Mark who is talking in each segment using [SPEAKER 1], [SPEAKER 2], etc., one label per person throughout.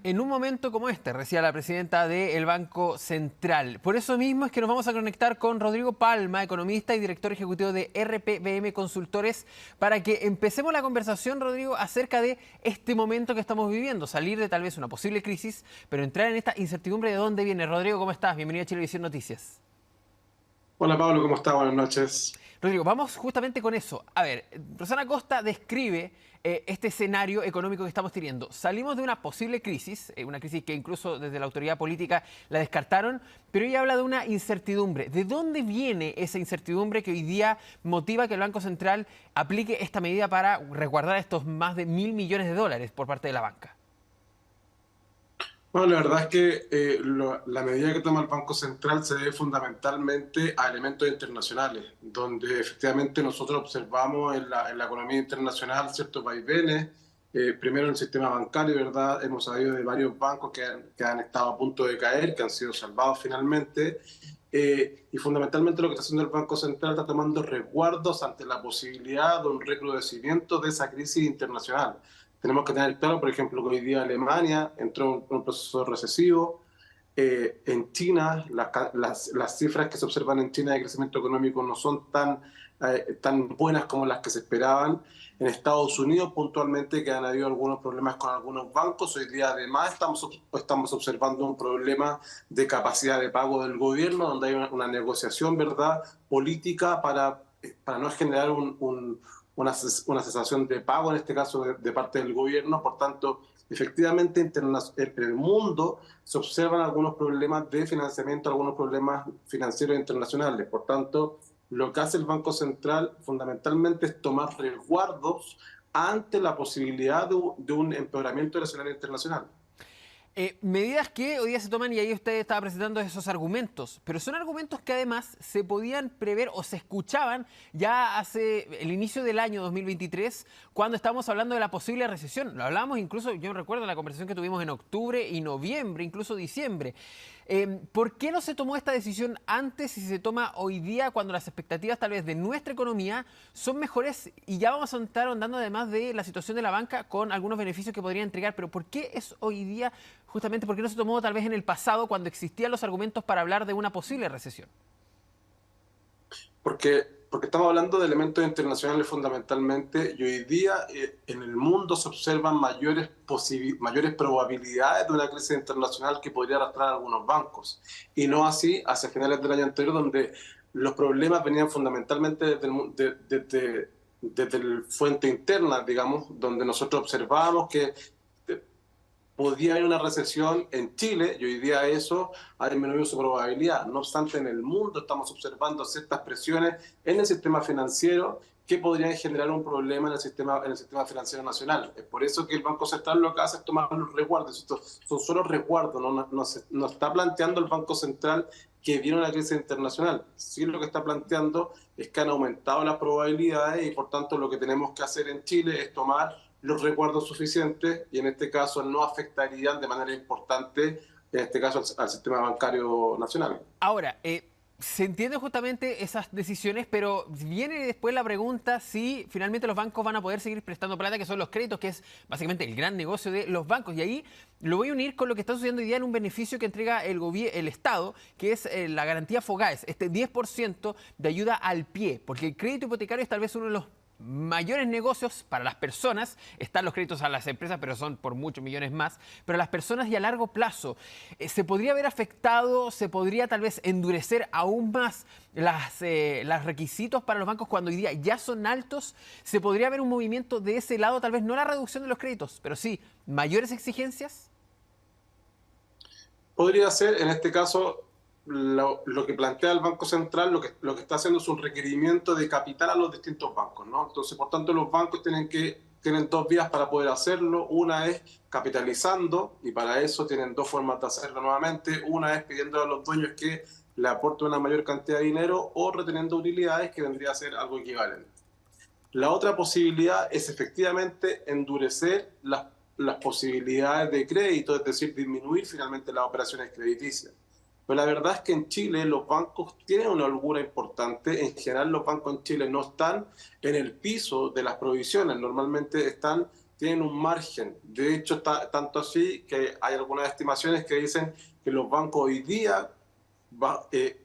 [SPEAKER 1] En un momento como este, decía la presidenta del Banco Central. Por eso mismo es que nos vamos a conectar con Rodrigo Palma, economista y director ejecutivo de RPBM Consultores, para que empecemos la conversación, Rodrigo, acerca de este momento que estamos viviendo. Salir de tal vez una posible crisis, pero entrar en esta incertidumbre de dónde viene. Rodrigo, ¿cómo estás? Bienvenido a Chilevisión Noticias.
[SPEAKER 2] Hola Pablo, ¿cómo estás? Buenas noches.
[SPEAKER 1] Rodrigo, vamos justamente con eso. A ver, Rosana Costa describe este escenario económico que estamos teniendo. Salimos de una posible crisis, una crisis que incluso desde la autoridad política la descartaron, pero ella habla de una incertidumbre. ¿De dónde viene esa incertidumbre que hoy día motiva que el Banco Central aplique esta medida para resguardar estos más de $1.000 millones por parte de la banca?
[SPEAKER 2] Bueno, la verdad es que la medida que toma el Banco Central se debe fundamentalmente a elementos internacionales, donde efectivamente nosotros observamos en la economía internacional ciertos vaivenes. Primero en el sistema bancario, ¿verdad? Hemos sabido de varios bancos que han estado a punto de caer, que han sido salvados finalmente. Y fundamentalmente lo que está haciendo el Banco Central está tomando resguardos ante la posibilidad de un recrudecimiento de esa crisis internacional. Tenemos que tener claro, por ejemplo, que hoy día Alemania entró en un proceso recesivo. En China, las cifras que se observan en China de crecimiento económico no son tan buenas como las que se esperaban. En Estados Unidos, puntualmente, que han habido algunos problemas con algunos bancos. Hoy día, además, estamos observando un problema de capacidad de pago del gobierno, donde hay una negociación, ¿verdad?, política para no generar una cesación de pago, en este caso de parte del gobierno. Por tanto, efectivamente, en el mundo se observan algunos problemas de financiamiento, algunos problemas financieros internacionales. Por tanto, lo que hace el Banco Central fundamentalmente es tomar resguardos ante la posibilidad de un empeoramiento del escenario internacional.
[SPEAKER 1] Medidas que hoy día se toman, y ahí usted estaba presentando esos argumentos, pero son argumentos que además se podían prever o se escuchaban ya hace el inicio del año 2023, cuando estábamos hablando de la posible recesión. Lo hablábamos incluso, yo recuerdo la conversación que tuvimos en octubre y noviembre, incluso diciembre. ¿Por qué no se tomó esta decisión antes y se toma hoy día cuando las expectativas tal vez de nuestra economía son mejores y ya vamos a estar ahondando además de la situación de la banca con algunos beneficios que podría entregar? Pero ¿por qué es hoy día, justamente, por qué no se tomó tal vez en el pasado cuando existían los argumentos para hablar de una posible recesión?
[SPEAKER 2] Porque estamos hablando de elementos internacionales fundamentalmente, y hoy día en el mundo se observan mayores probabilidades de una crisis internacional que podría arrastrar a algunos bancos, y no así hacia finales del año anterior, donde los problemas venían fundamentalmente desde la fuente interna, digamos, donde nosotros observábamos que podía haber una recesión en Chile, y hoy día eso ha disminuido su probabilidad. No obstante, en el mundo estamos observando ciertas presiones en el sistema financiero que podrían generar un problema en el sistema financiero nacional. Es por eso que el Banco Central lo que hace es tomar los resguardos. Estos son solo resguardos, no está planteando el Banco Central que viene una crisis internacional. Sí, lo que está planteando es que han aumentado las probabilidades, y por tanto lo que tenemos que hacer en Chile es tomar los resguardos suficientes, y en este caso no afectarían de manera importante, en este caso, al sistema bancario nacional.
[SPEAKER 1] Ahora, se entiende justamente esas decisiones, pero viene después la pregunta si finalmente los bancos van a poder seguir prestando plata, que son los créditos, que es básicamente el gran negocio de los bancos. Y ahí lo voy a unir con lo que está sucediendo hoy día en un beneficio que entrega el Estado, que es la garantía FOGAES, este 10% de ayuda al pie, porque el crédito hipotecario es tal vez uno de los mayores negocios para las personas. Están los créditos a las empresas, pero son por muchos millones más. Pero las personas y a largo plazo, ¿se podría ver afectado, se podría tal vez endurecer aún más los requisitos para los bancos cuando hoy día ya son altos? ¿Se podría ver un movimiento de ese lado, tal vez no la reducción de los créditos, pero sí mayores exigencias?
[SPEAKER 2] Podría ser, en este caso, lo que plantea el Banco Central, lo que está haciendo es un requerimiento de capital a los distintos bancos, ¿no? Entonces, por tanto, los bancos tienen dos vías para poder hacerlo. Una es capitalizando, y para eso tienen dos formas de hacerlo nuevamente. Una es pidiendo a los dueños que le aporten una mayor cantidad de dinero, o reteniendo utilidades, que vendría a ser algo equivalente. La otra posibilidad es efectivamente endurecer las posibilidades de crédito, es decir, disminuir finalmente las operaciones crediticias. Pero la verdad es que en Chile los bancos tienen una holgura importante. En general, los bancos en Chile no están en el piso de las provisiones, normalmente están tienen un margen. De hecho, tanto así que hay algunas estimaciones que dicen que los bancos hoy día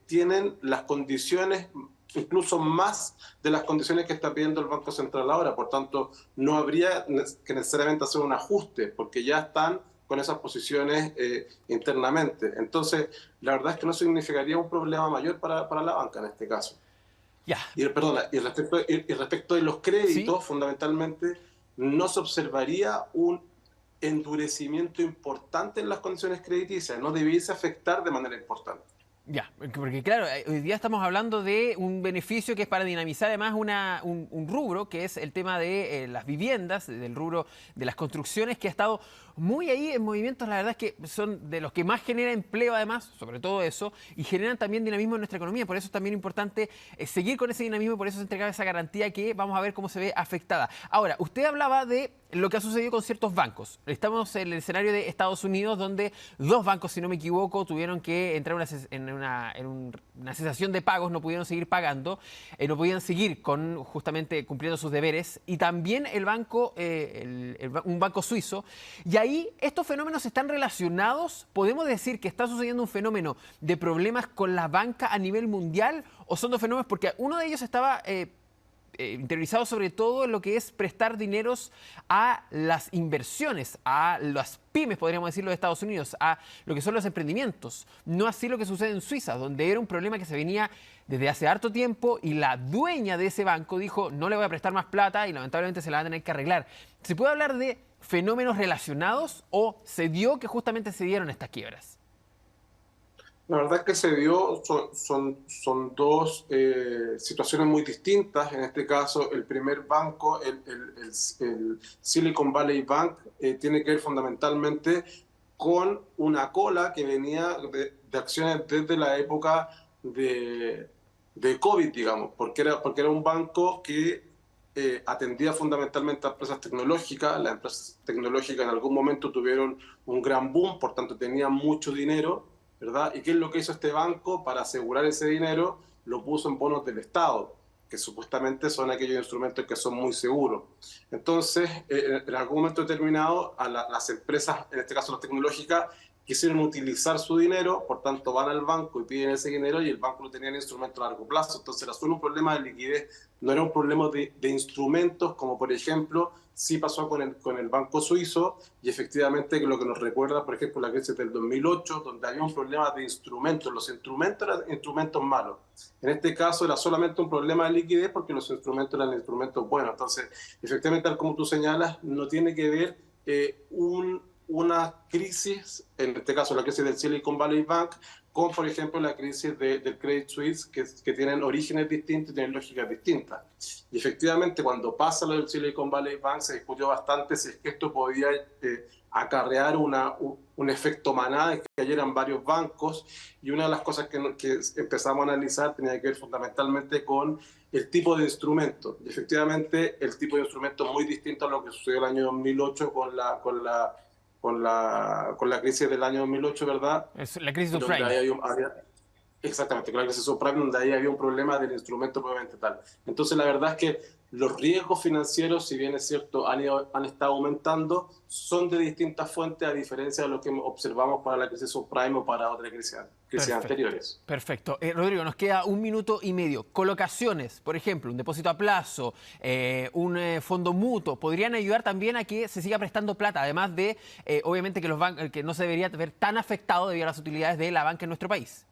[SPEAKER 2] tienen las condiciones, incluso más de las condiciones que está pidiendo el Banco Central ahora. Por tanto, no habría que necesariamente hacer un ajuste, porque ya están con esas posiciones internamente. Entonces, la verdad es que no significaría un problema mayor para la banca en este caso.
[SPEAKER 1] Ya.
[SPEAKER 2] Perdona, y respecto de los
[SPEAKER 1] ¿Sí?
[SPEAKER 2] créditos, fundamentalmente, no se observaría un endurecimiento importante en las condiciones crediticias, no debiese afectar de manera importante.
[SPEAKER 1] Ya, porque claro, hoy día estamos hablando de un beneficio que es para dinamizar además un rubro, que es el tema de las viviendas, del rubro de las construcciones, que ha estado muy ahí en movimientos, la verdad es que son de los que más genera empleo además, sobre todo eso, y generan también dinamismo en nuestra economía. Por eso es también importante seguir con ese dinamismo y por eso se entregaba esa garantía que vamos a ver cómo se ve afectada. Ahora, usted hablaba de lo que ha sucedido con ciertos bancos. Estamos en el escenario de Estados Unidos, donde dos bancos, si no me equivoco, tuvieron que entrar en una cesación de pagos, no pudieron seguir pagando, no podían seguir con justamente cumpliendo sus deberes, y también el banco, un banco suizo. Y ahí estos fenómenos están relacionados. ¿Podemos decir que está sucediendo un fenómeno de problemas con la banca a nivel mundial? ¿O son dos fenómenos? Porque uno de ellos estaba interiorizado sobre todo en lo que es prestar dineros a las inversiones, a las pymes, podríamos decirlo, de Estados Unidos, a lo que son los emprendimientos. No así lo que sucede en Suiza, donde era un problema que se venía desde hace harto tiempo y la dueña de ese banco dijo, no le voy a prestar más plata y lamentablemente se la va a tener que arreglar. ¿Se puede hablar de fenómenos relacionados o se dio que justamente se dieron estas quiebras?
[SPEAKER 2] La verdad es que son dos situaciones muy distintas. En este caso, el primer banco, el Silicon Valley Bank, tiene que ver fundamentalmente con una cola que venía de acciones desde la época de COVID, digamos, porque era un banco que atendía fundamentalmente a empresas tecnológicas. Las empresas tecnológicas en algún momento tuvieron un gran boom, por tanto tenían mucho dinero, ¿verdad? ¿Y qué es lo que hizo este banco para asegurar ese dinero? Lo puso en bonos del Estado, que supuestamente son aquellos instrumentos que son muy seguros. Entonces, en algún momento determinado, las empresas, en este caso las tecnológicas, quisieron utilizar su dinero, por tanto van al banco y piden ese dinero y el banco lo tenía en instrumentos a largo plazo. Entonces era solo un problema de liquidez, no era un problema de instrumentos, como por ejemplo sí pasó con el Banco Suizo, y efectivamente lo que nos recuerda, por ejemplo, la crisis del 2008, donde había un problema de instrumentos. Los instrumentos eran instrumentos malos. En este caso era solamente un problema de liquidez porque los instrumentos eran instrumentos buenos. Entonces, efectivamente, tal como tú señalas, no tiene que ver una crisis, en este caso la crisis del Silicon Valley Bank, con, por ejemplo, la crisis del Credit Suisse, que tienen orígenes distintos y tienen lógicas distintas. Y efectivamente, cuando pasa lo del Silicon Valley Bank, se discutió bastante si es que esto podía acarrear un efecto manada, que cayeran varios bancos, y una de las cosas que empezamos a analizar tenía que ver fundamentalmente con el tipo de instrumento. Y efectivamente, el tipo de instrumento es muy distinto a lo que sucedió el año 2008 con la crisis del año 2008, ¿verdad?
[SPEAKER 1] Es la crisis
[SPEAKER 2] Donde
[SPEAKER 1] subprime.
[SPEAKER 2] exactamente, con la crisis subprime, donde ahí había un problema del instrumento propiamente tal. Entonces, la verdad es que los riesgos financieros, si bien es cierto, han estado aumentando, son de distintas fuentes, a diferencia de lo que observamos para la crisis subprime o para otras crisis
[SPEAKER 1] Perfecto.
[SPEAKER 2] anteriores.
[SPEAKER 1] Perfecto. Rodrigo, nos queda 1 minuto y medio. Colocaciones, por ejemplo, un depósito a plazo, un fondo mutuo, podrían ayudar también a que se siga prestando plata, además de, obviamente, que los bancos, que no se debería ver tan afectado debido a las utilidades de la banca en nuestro país.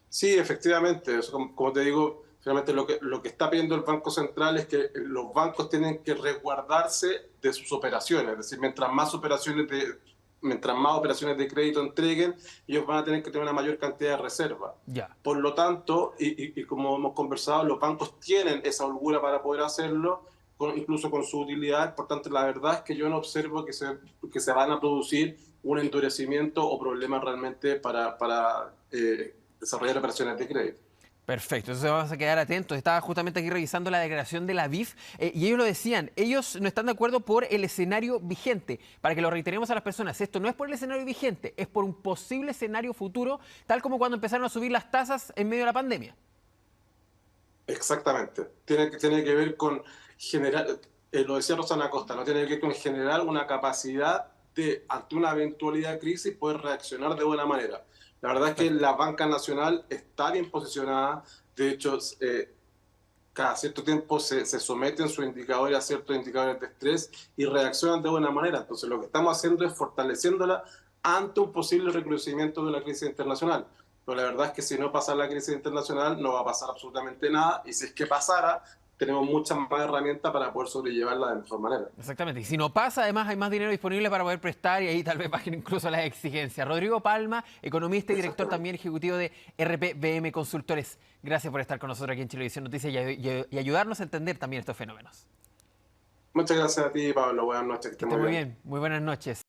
[SPEAKER 2] Sí, efectivamente. Eso, como te digo, finalmente lo que está pidiendo el Banco Central es que los bancos tienen que resguardarse de sus operaciones. Es decir, mientras más operaciones de crédito entreguen, ellos van a tener que tener una mayor cantidad de reserva.
[SPEAKER 1] Ya.
[SPEAKER 2] Por lo tanto, y como hemos conversado, los bancos tienen esa holgura para poder hacerlo, incluso con su utilidad. Por tanto, la verdad es que yo no observo que se van a producir un endurecimiento o problemas realmente para desarrollar operaciones de crédito.
[SPEAKER 1] Perfecto, entonces vamos a quedar atentos. Estaba justamente aquí revisando la declaración de la BIF y ellos lo decían, ellos no están de acuerdo por el escenario vigente. Para que lo reiteremos a las personas, esto no es por el escenario vigente, es por un posible escenario futuro, tal como cuando empezaron a subir las tasas en medio de la pandemia.
[SPEAKER 2] Exactamente. Tiene que ver con generar. lo decía Rosana Costa, no tiene que ver con generar una capacidad de, ante una eventualidad de crisis, poder reaccionar de buena manera. La verdad es que
[SPEAKER 1] Perfecto.
[SPEAKER 2] la banca nacional está bien posicionada, de hecho, cada cierto tiempo se someten sus indicadores a ciertos indicadores de estrés y reaccionan de buena manera. Entonces, lo que estamos haciendo es fortaleciéndola ante un posible recrudecimiento de una crisis internacional. Pero la verdad es que si no pasa la crisis internacional, no va a pasar absolutamente nada. Y si es que pasara, tenemos muchas más herramientas para poder sobrellevarla de mejor manera.
[SPEAKER 1] Exactamente. Y si no pasa, además hay más dinero disponible para poder prestar y ahí tal vez bajen incluso las exigencias. Rodrigo Palma, economista y director también ejecutivo de RPBM Consultores. Gracias por estar con nosotros aquí en Chilevisión Noticias y ayudarnos a entender también estos fenómenos.
[SPEAKER 2] Muchas gracias a ti, Pablo. Buenas noches, que
[SPEAKER 1] Que
[SPEAKER 2] estés
[SPEAKER 1] esté
[SPEAKER 2] muy
[SPEAKER 1] muy
[SPEAKER 2] bien.
[SPEAKER 1] bien. Muy buenas noches.